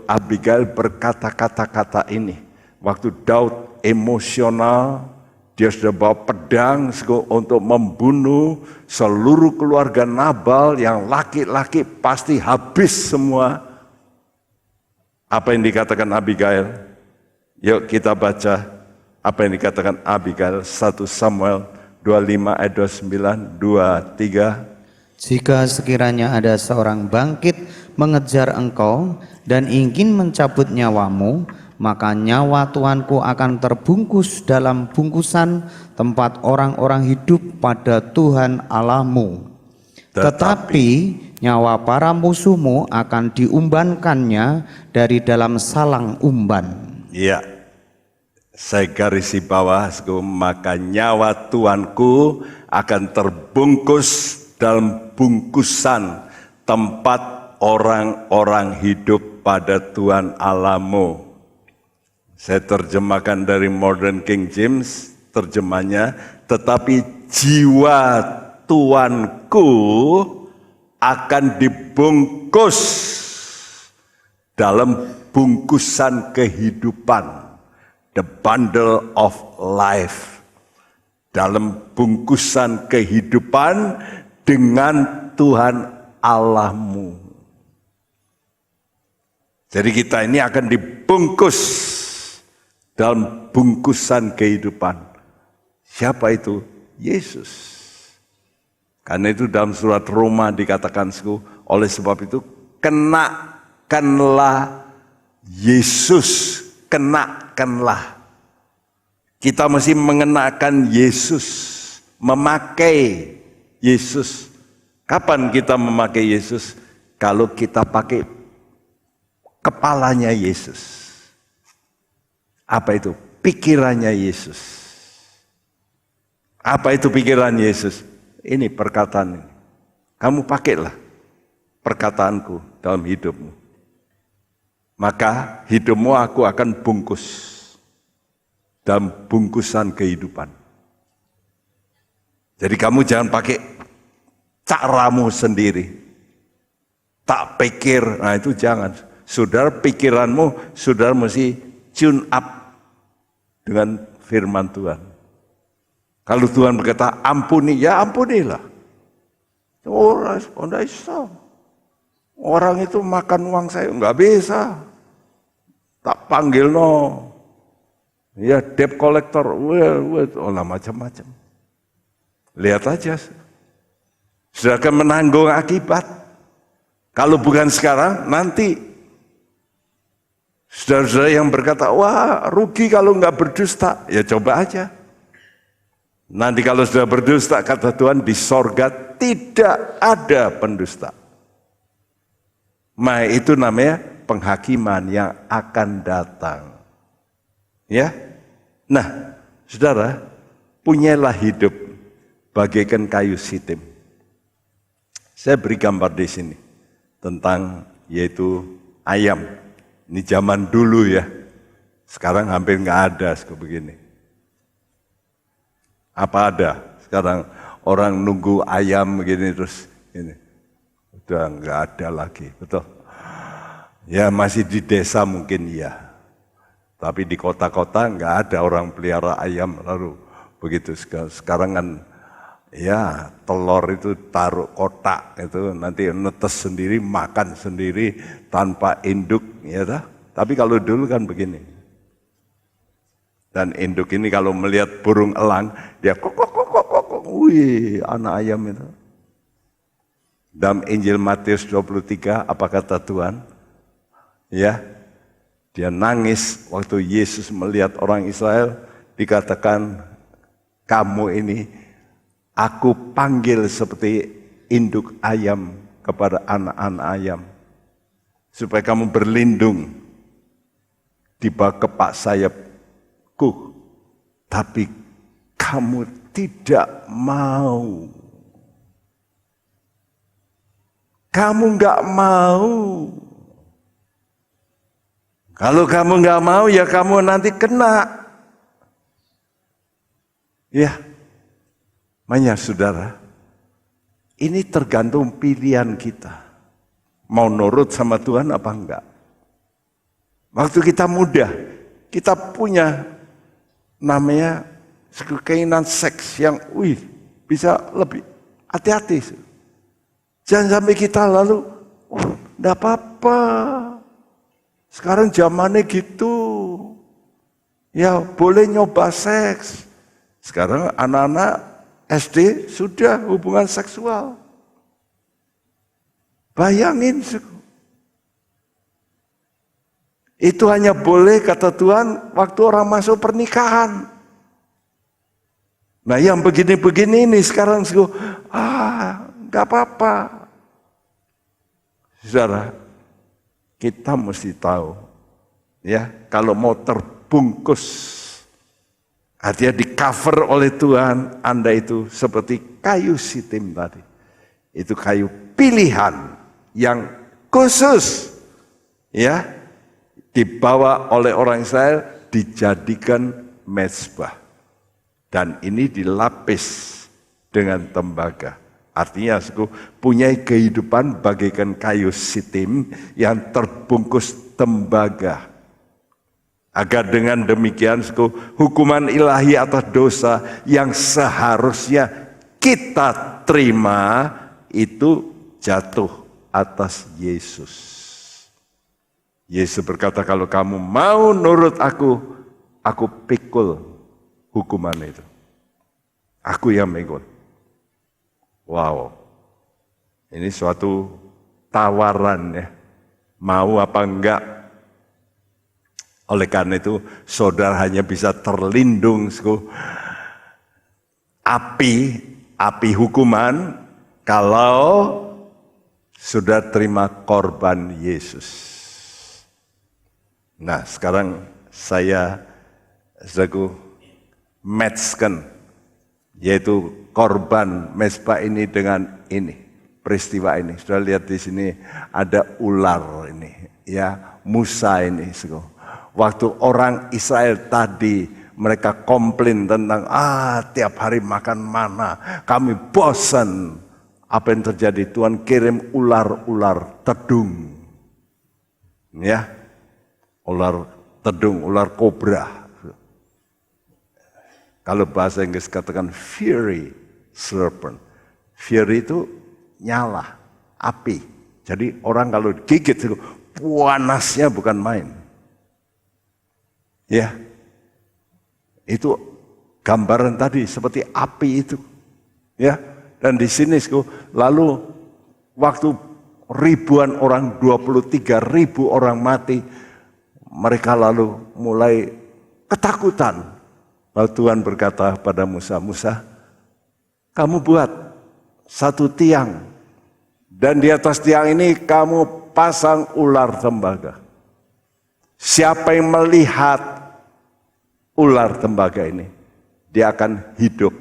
Abigail berkata kata-kata ini. Waktu Daud emosional, dia sudah bawa pedang untuk membunuh seluruh keluarga Nabal yang laki-laki pasti habis semua. Apa yang dikatakan Abigail? Yuk kita baca apa yang dikatakan Abigail. 1 Samuel 25 ayat 29, 2, 3. Jika sekiranya ada seorang bangkit mengejar engkau dan ingin mencabut nyawamu, maka nyawa Tuanku akan terbungkus dalam bungkusan tempat orang-orang hidup pada Tuhan Allahmu. Tetapi nyawa para musuhmu akan diumbankannya dari dalam salang umban. Iya, saya garisi bawah, maka nyawa Tuanku akan terbungkus dalam bungkusan tempat orang-orang hidup pada Tuhan Allahmu. Saya terjemahkan dari Modern King James, terjemahnya, tetapi jiwa Tuanku akan dibungkus dalam bungkusan kehidupan, the bundle of life, dalam bungkusan kehidupan dengan Tuhan Allahmu. Jadi kita ini akan dibungkus dalam bungkusan kehidupan. Siapa itu? Yesus. Karena itu dalam surat Roma dikatakan, oleh sebab itu kenakanlah Yesus, kenakanlah. Kita mesti mengenakan Yesus, memakai Yesus. Kapan kita memakai Yesus? Kalau kita pakai kepalanya Yesus. Apa itu? Pikirannya Yesus. Apa itu pikiran Yesus? Ini perkataan ini. Kamu pakailah perkataanku dalam hidupmu. Maka hidupmu aku akan bungkus dalam bungkusan kehidupan. Jadi kamu jangan pakai caramu sendiri. Tak pikir, nah itu jangan. Saudara pikiranmu, saudara mesti tune up dengan firman Tuhan. Kalau Tuhan berkata ampuni, ya ampunilah. Orang itu makan uang saya, enggak bisa. Tak panggil no. Ya debt collector, macam-macam. Lihat aja. Sudah akan menanggung akibat. Kalau bukan sekarang, nanti. Saudara-saudara yang berkata, wah rugi kalau enggak berdusta. Ya coba aja. Nanti kalau sudah berdusta, kata Tuhan, di sorga tidak ada pendusta. Nah itu namanya penghakiman yang akan datang. Ya, nah saudara, punyalah hidup bagaikan kayu sitim. Saya beri gambar di sini tentang yaitu ayam. Ini zaman dulu ya, sekarang hampir nggak ada seperti begini. Apa ada? Sekarang orang nunggu ayam begini terus ini. Udah nggak ada lagi, betul? Ya masih di desa mungkin ya. Tapi di kota-kota nggak ada orang pelihara ayam lalu begitu. Sekarang kan ya telur itu taruh kotak itu nanti netes sendiri, makan sendiri tanpa induk ya dah. Tapi kalau dulu kan begini. Dan induk ini kalau melihat burung elang, dia kok, wih, anak ayam itu. Dalam Injil Matius 23, apa kata Tuhan? Ya, dia nangis waktu Yesus melihat orang Israel, dikatakan, kamu ini, aku panggil seperti induk ayam kepada anak-anak ayam. Supaya kamu berlindung di bawah kepak sayapku. Tapi kamu tidak mau. Kamu nggak mau. Kalau kamu nggak mau, ya kamu nanti kena. Ya, makanya saudara, ini tergantung pilihan kita. Mau nurut sama Tuhan apa enggak? Waktu kita muda, kita punya namanya keinginan seks yang, bisa lebih hati-hati. Jangan sampai kita lalu, enggak apa-apa. Sekarang zamannya gitu. Ya boleh nyoba seks. Sekarang anak-anak SD sudah hubungan seksual. Bayangin. Itu hanya boleh kata Tuhan waktu orang masuk pernikahan. Nah yang begini-begini ini sekarang nggak apa-apa. Saudara, kita mesti tahu ya kalau mau terbungkus, artinya di cover oleh Tuhan, Anda itu seperti kayu sitim tadi. Itu kayu pilihan yang khusus ya dibawa oleh orang Israel dijadikan mezbah. Dan ini dilapis dengan tembaga. Artinya punya kehidupan bagaikan kayu sitim yang terbungkus tembaga. Agar dengan demikian hukuman ilahi atas dosa yang seharusnya kita terima itu jatuh atas Yesus. Yesus berkata, kalau kamu mau nurut aku pikul hukuman itu. Aku yang mikul. Wow. Ini suatu tawaran ya. Mau apa enggak? Oleh karena itu saudara hanya bisa terlindung api hukuman kalau sudah terima korban Yesus. Nah, sekarang saya matchkan, yaitu korban mezbah ini dengan ini, peristiwa ini. Sudah lihat di sini ada ular ini, ya Musa ini. Waktu orang Israel tadi mereka komplain tentang tiap hari makan mana, kami bosan. Apa yang terjadi? Tuhan kirim ular-ular tedung, ya, ular tedung, ular kobra. Kalau bahasa Inggris katakan fiery serpent. Fiery itu nyala, api. Jadi orang kalau gigit itu panasnya bukan main. Ya, itu gambaran tadi seperti api itu. Ya, dan di sini lalu waktu ribuan orang, 23.000 orang mati, mereka lalu mulai ketakutan. Lalu Tuhan berkata pada Musa, Musa, kamu buat satu tiang, dan di atas tiang ini kamu pasang ular tembaga. Siapa yang melihat ular tembaga ini, dia akan hidup.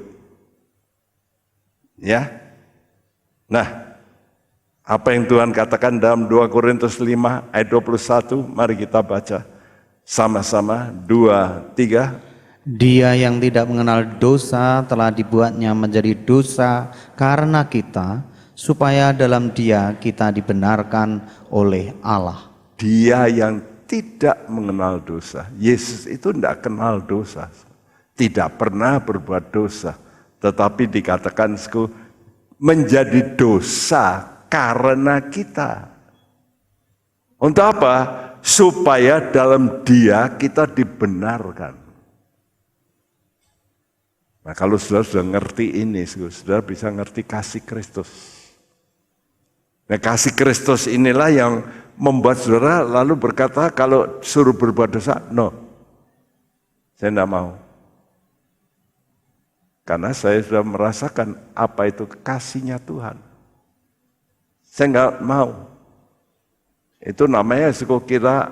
Ya. Nah, apa yang Tuhan katakan dalam 2 Korintus 5 ayat 21, mari kita baca sama-sama, 2, 3. Dia yang tidak mengenal dosa telah dibuatnya menjadi dosa karena kita, supaya dalam Dia kita dibenarkan oleh Allah. Dia yang tidak mengenal dosa. Yesus itu tidak kenal dosa. Tidak pernah berbuat dosa. Tetapi dikatakan menjadi dosa karena kita. Untuk apa? Supaya dalam Dia kita dibenarkan. Nah, kalau saudara sudah ngerti ini, saudara bisa ngerti kasih Kristus. Nah, kasih Kristus inilah yang membuat saudara lalu berkata, kalau suruh berbuat dosa, no, saya tidak mau. Karena saya sudah merasakan apa itu kasihnya Tuhan. Saya nggak mau. Itu namanya kita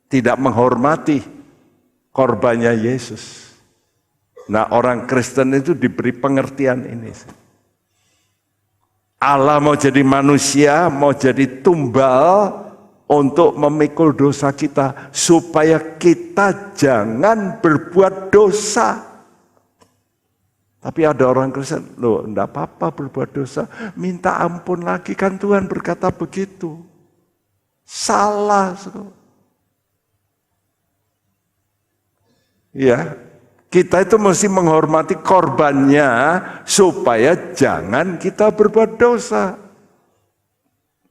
tidak menghormati korbannya Yesus. Nah, orang Kristen itu diberi pengertian ini. Allah mau jadi manusia, mau jadi tumbal untuk memikul dosa kita, supaya kita jangan berbuat dosa. Tapi ada orang Kristen, loh enggak apa-apa berbuat dosa, minta ampun lagi, kan Tuhan berkata begitu. Salah. Ya. Kita itu mesti menghormati korbannya supaya jangan kita berbuat dosa.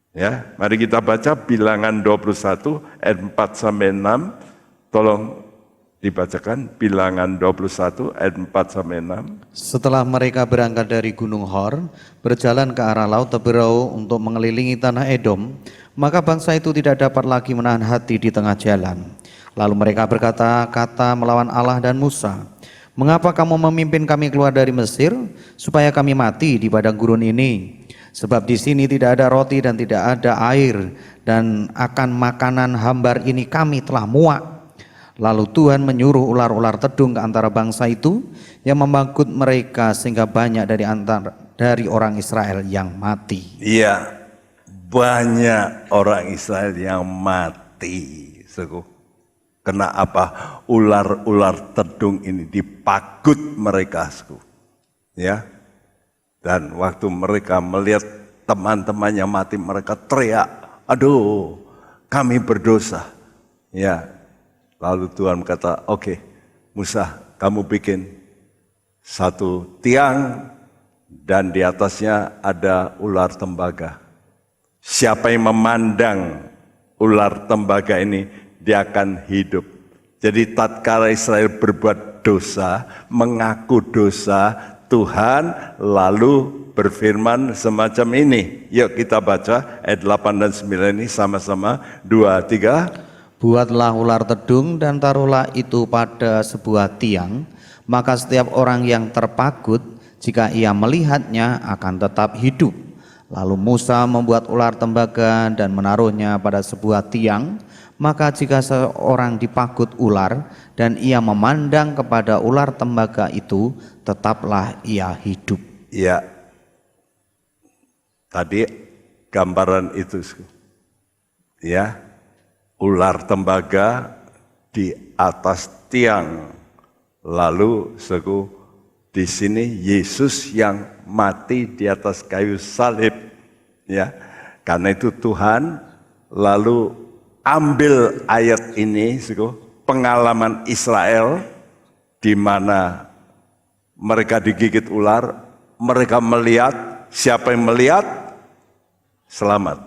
Ya, mari kita baca Bilangan 21 ayat 4 sampai 6. Tolong dibacakan Bilangan 21 ayat 4 sampai 6. Setelah mereka berangkat dari Gunung Hor, berjalan ke arah Laut Teberau untuk mengelilingi tanah Edom, maka bangsa itu tidak dapat lagi menahan hati di tengah jalan. Lalu mereka berkata-kata melawan Allah dan Musa, "Mengapa kamu memimpin kami keluar dari Mesir, supaya kami mati di padang gurun ini? Sebab di sini tidak ada roti dan tidak ada air, dan akan makanan hambar ini kami telah muak." Lalu Tuhan menyuruh ular-ular tedung ke antara bangsa itu, yang membangkut mereka sehingga banyak dari orang Israel yang mati. Iya, banyak orang Israel yang mati. Kena apa? Ular-ular tedung ini dipagut mereka. Ya. Dan waktu mereka melihat teman-temannya mati, mereka teriak, aduh, kami berdosa. Ya. Lalu Tuhan kata, oke, Musa, kamu bikin satu tiang dan di atasnya ada ular tembaga. Siapa yang memandang ular tembaga ini, dia akan hidup. Jadi tatkala Israel berbuat dosa, mengaku dosa, Tuhan lalu berfirman semacam ini. Yuk kita baca ayat 8 dan 9 ini sama-sama. 2, 3. Buatlah ular tedung dan taruhlah itu pada sebuah tiang, maka setiap orang yang terpagut, jika ia melihatnya akan tetap hidup. Lalu Musa membuat ular tembaga dan menaruhnya pada sebuah tiang, maka jika seorang dipagut ular dan ia memandang kepada ular tembaga itu, tetaplah ia hidup. Ya, tadi gambaran itu. Ya, ular tembaga di atas tiang. Lalu di sini Yesus yang mati di atas kayu salib, ya. Karena itu Tuhan lalu ambil ayat ini, pengalaman Israel di mana mereka digigit ular, mereka melihat, siapa yang melihat selamat.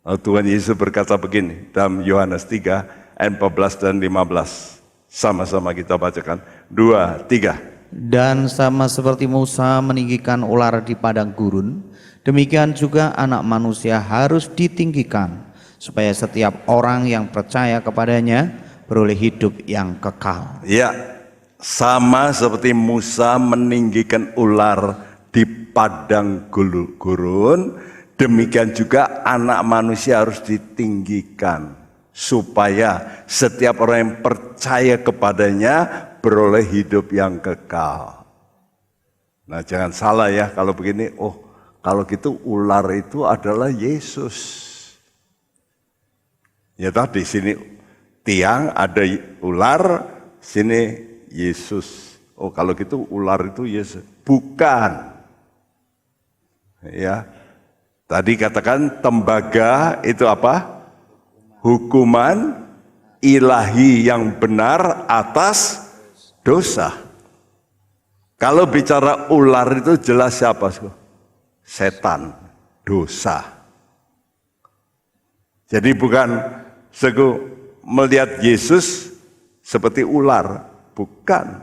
Lalu Tuhan Yesus berkata begini dalam Yohanes 3 ayat 14 dan 15. Sama-sama kita bacakan. 2, 3. Dan sama seperti Musa meninggikan ular di padang gurun, demikian juga Anak Manusia harus ditinggikan, supaya setiap orang yang percaya kepadanya beroleh hidup yang kekal. Ya, sama seperti Musa meninggikan ular di padang gurun, demikian juga Anak Manusia harus ditinggikan, supaya setiap orang yang percaya kepadanya beroleh hidup yang kekal. Nah, jangan salah ya kalau begini, kalau gitu ular itu adalah Yesus. Ya tadi sini tiang ada ular, sini Yesus. Kalau gitu ular itu Yesus. Bukan. Ya. Tadi katakan tembaga itu apa? Hukuman ilahi yang benar atas dosa. Kalau bicara ular itu jelas siapa? Setan, dosa. Jadi bukan melihat Yesus seperti ular, bukan.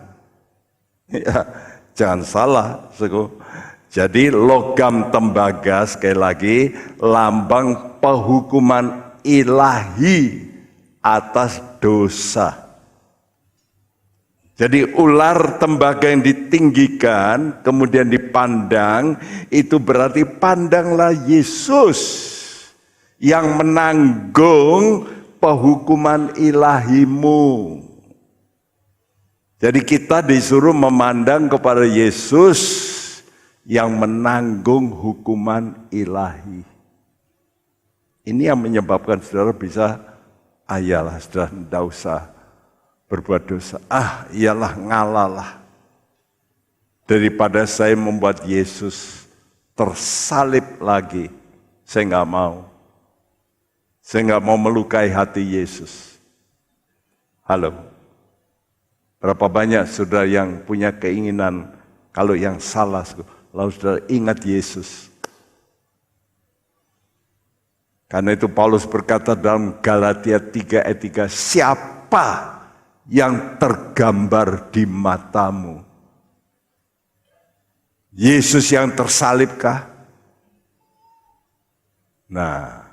Ya, jangan salah. Jadi logam tembaga sekali lagi lambang penghukuman ilahi atas dosa. Jadi ular tembaga yang ditinggikan kemudian dipandang, itu berarti pandanglah Yesus yang menanggung penghukuman ilahimu. Jadi kita disuruh memandang kepada Yesus yang menanggung hukuman ilahi. Ini yang menyebabkan saudara bisa, iyalah saudara tidak usah berbuat dosa. Iyalah ngalalah. Daripada saya membuat Yesus tersalib lagi, saya nggak mau. Saya nggak mau melukai hati Yesus. Halo. Berapa banyak saudara yang punya keinginan kalau yang salah, lalu saudara ingat Yesus. Karena itu Paulus berkata dalam Galatia 3 ayat 3, siapa yang tergambar di matamu? Yesus yang tersalibkah? Nah,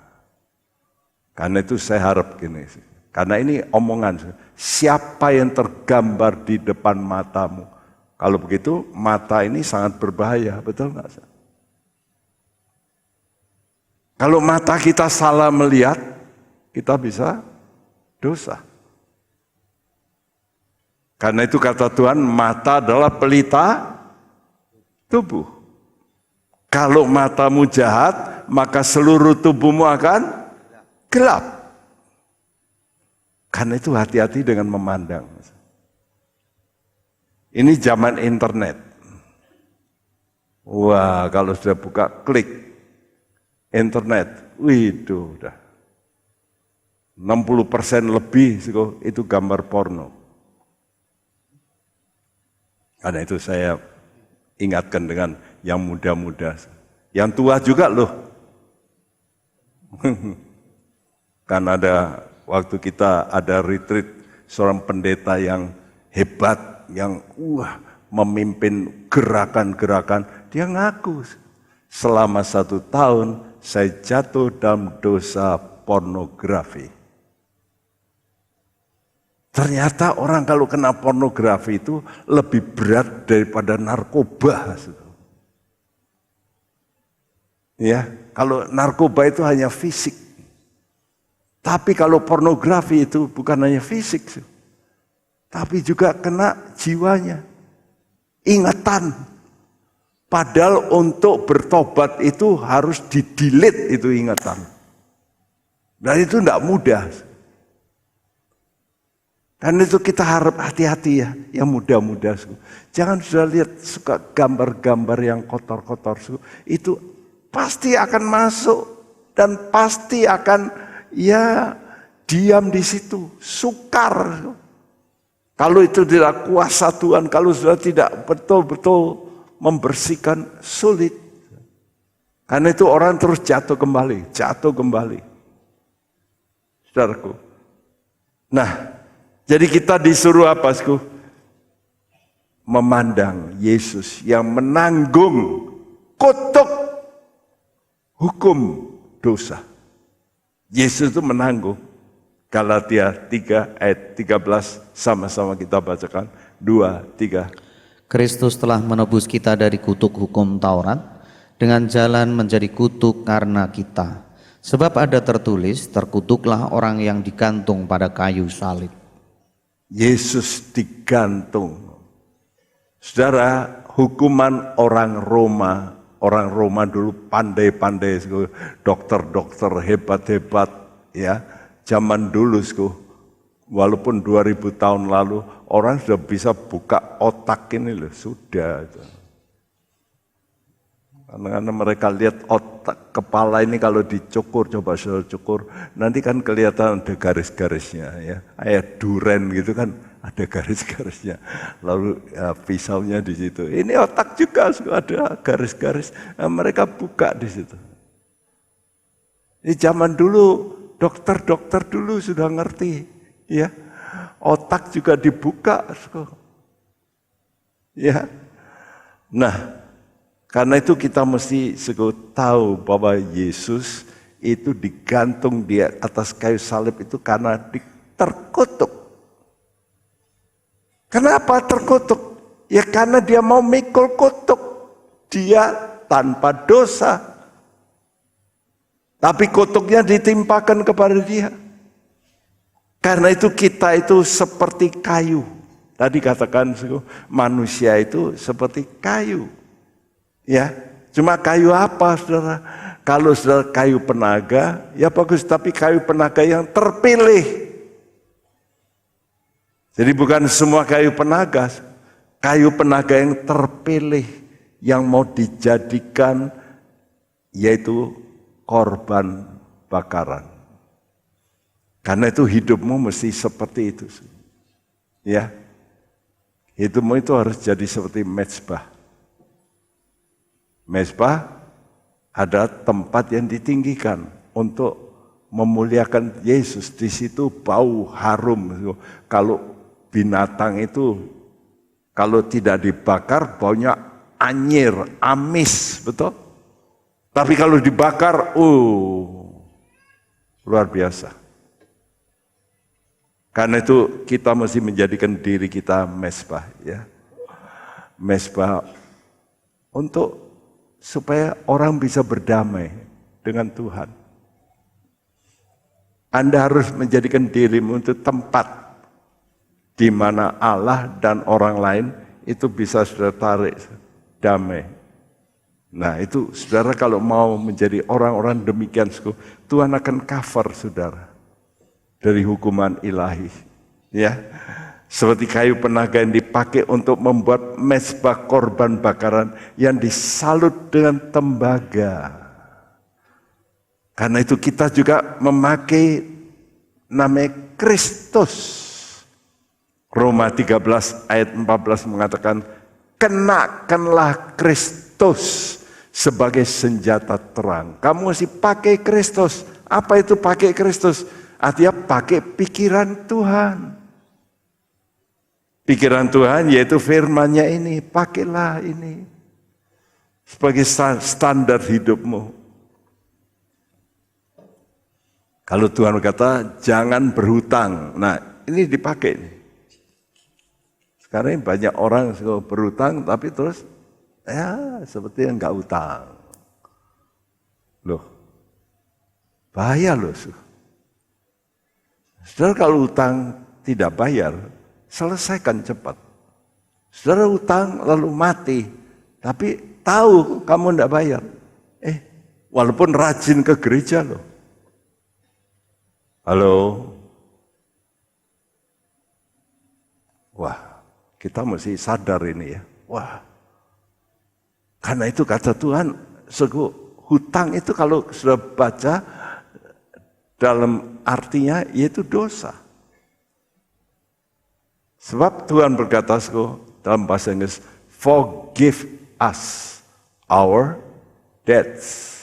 karena itu saya harap gini, karena ini omongan, siapa yang tergambar di depan matamu? Kalau begitu mata ini sangat berbahaya, betul nggak? Kalau mata kita salah melihat, kita bisa dosa. Karena itu kata Tuhan, mata adalah pelita tubuh. Kalau matamu jahat, maka seluruh tubuhmu akan gelap. Karena itu hati-hati dengan memandang. Ini zaman internet. Wah, kalau sudah buka klik internet, itu udah 60% lebih itu gambar porno. Karena itu saya ingatkan dengan yang muda-muda. Yang tua juga loh. Kan ada waktu kita ada retreat seorang pendeta yang hebat, yang memimpin gerakan-gerakan, dia ngaku selama 1 tahun saya jatuh dalam dosa pornografi. Ternyata orang kalau kena pornografi itu lebih berat daripada narkoba. Ya, kalau narkoba itu hanya fisik. Tapi kalau pornografi itu bukan hanya fisik, tapi juga kena jiwanya, ingatan. Padahal untuk bertobat itu harus di-delete itu ingatan. Dan itu tidak mudah. Dan itu kita harap hati-hati ya, yang muda-muda. Jangan sudah lihat suka gambar-gambar yang kotor-kotor. Itu pasti akan masuk dan pasti akan diam di situ, sukar. Kalau itu tidak kuasa Tuhan, kalau sudah tidak betul-betul membersihkan, sulit. Karena itu orang terus jatuh kembali. Saudaraku. Nah, jadi kita disuruh apa, Sku? Memandang Yesus yang menanggung kutuk hukum dosa. Yesus itu menanggung. Galatia 3 ayat 13 sama-sama kita bacakan. 2, 3. Kristus telah menebus kita dari kutuk hukum Taurat dengan jalan menjadi kutuk karena kita. Sebab ada tertulis, terkutuklah orang yang digantung pada kayu salib. Yesus digantung. Saudara, hukuman orang Roma dulu pandai-pandai, dokter-dokter hebat-hebat, ya. Zaman dulu, walaupun 2000 tahun lalu, orang sudah bisa buka otak ini loh, sudah. Karena mereka lihat otak kepala ini kalau dicukur, coba sudah cukur, nanti kan kelihatan ada garis-garisnya, ya. Kayak duren gitu kan, ada garis-garisnya. Lalu pisaunya di situ. Ini otak juga ada garis-garis. Nah, mereka buka di situ. Ini zaman dulu. Dokter-dokter dulu sudah ngerti, ya. Otak juga dibuka, ya. Nah, karena itu kita mesti tahu bahwa Yesus itu digantung di atas kayu salib itu karena terkutuk. Kenapa terkutuk? Ya karena dia mau mikul kutuk. Dia tanpa dosa. Tapi kutuknya ditimpakan kepada dia. Karena itu kita itu seperti kayu. Tadi katakan manusia itu seperti kayu. Ya, cuma kayu apa, saudara? Kalau saudara kayu penaga, ya bagus. Tapi kayu penaga yang terpilih. Jadi bukan semua kayu penaga. Kayu penaga yang terpilih. Yang mau dijadikan yaitu korban bakaran. Karena itu hidupmu mesti seperti itu. Ya. Hidupmu itu harus jadi seperti mezbah. Mezbah ada tempat yang ditinggikan untuk memuliakan Yesus. Di situ bau harum. Kalau binatang itu kalau tidak dibakar baunya anyir, amis, betul? Tapi kalau dibakar, luar biasa. Karena itu kita mesti menjadikan diri kita mezbah, ya. Mezbah supaya orang bisa berdamai dengan Tuhan. Anda harus menjadikan dirimu untuk tempat di mana Allah dan orang lain itu bisa sudah tarik damai. Nah itu saudara kalau mau menjadi orang-orang demikian, Tuhan akan cover saudara dari hukuman ilahi. Ya, seperti kayu penaga yang dipakai untuk membuat mezbah korban bakaran yang disalut dengan tembaga. Karena itu kita juga memakai namanya Kristus. Roma 13 ayat 14 mengatakan, kenakanlah Kristus sebagai senjata terang. Kamu mesti pakai Kristus. Apa itu pakai Kristus? Artinya pakai pikiran Tuhan. Pikiran Tuhan yaitu firman-Nya ini. Pakailah ini sebagai standar hidupmu. Kalau Tuhan berkata jangan berhutang. Nah ini dipakai nih. Sekarang ini banyak orang berhutang tapi terus ya seperti yang enggak utang. Loh, bahaya loh. Saudara kalau utang tidak bayar, selesaikan cepat. Saudara utang lalu mati, tapi tahu kamu enggak bayar. Walaupun rajin ke gereja loh. Halo? Wah. Kita mesti sadar ini ya. Wah. Karena itu kata Tuhan, hutang itu kalau sudah baca dalam artinya yaitu dosa. Sebab Tuhan berkata dalam bahasa Inggris, forgive us our debts.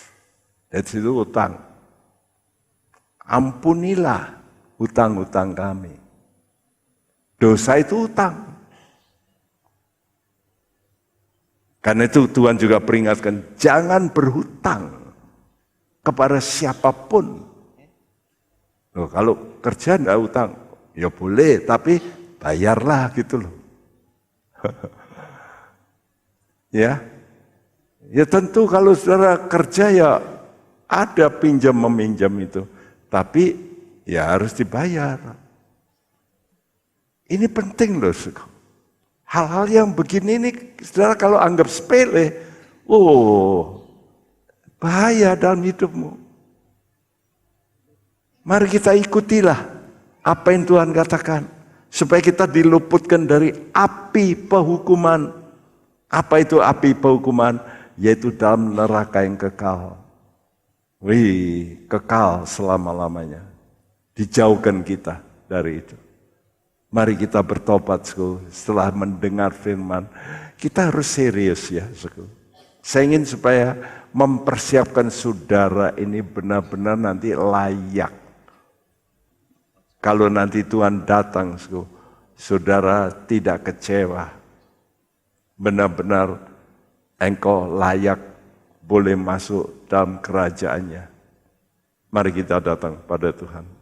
Debts itu hutang. Ampunilah hutang-hutang kami. Dosa itu hutang. Karena itu Tuhan juga peringatkan, jangan berhutang kepada siapapun. Loh, kalau kerja enggak hutang, ya boleh, tapi bayarlah gitu loh. Ya tentu kalau saudara kerja ya ada pinjam meminjam itu, tapi ya harus dibayar. Ini penting loh. Hal-hal yang begini ini, saudara kalau anggap sepele, bahaya dalam hidupmu. Mari kita ikutilah apa yang Tuhan katakan, supaya kita diluputkan dari api penghukuman. Apa itu api penghukuman? Yaitu dalam neraka yang kekal. Kekal selama-lamanya. Dijauhkan kita dari itu. Mari kita bertobat, setelah mendengar firman. Kita harus serius ya, Saya ingin supaya mempersiapkan saudara ini benar-benar nanti layak. Kalau nanti Tuhan datang, saudara tidak kecewa. Benar-benar engkau layak boleh masuk dalam kerajaannya. Mari kita datang pada Tuhan.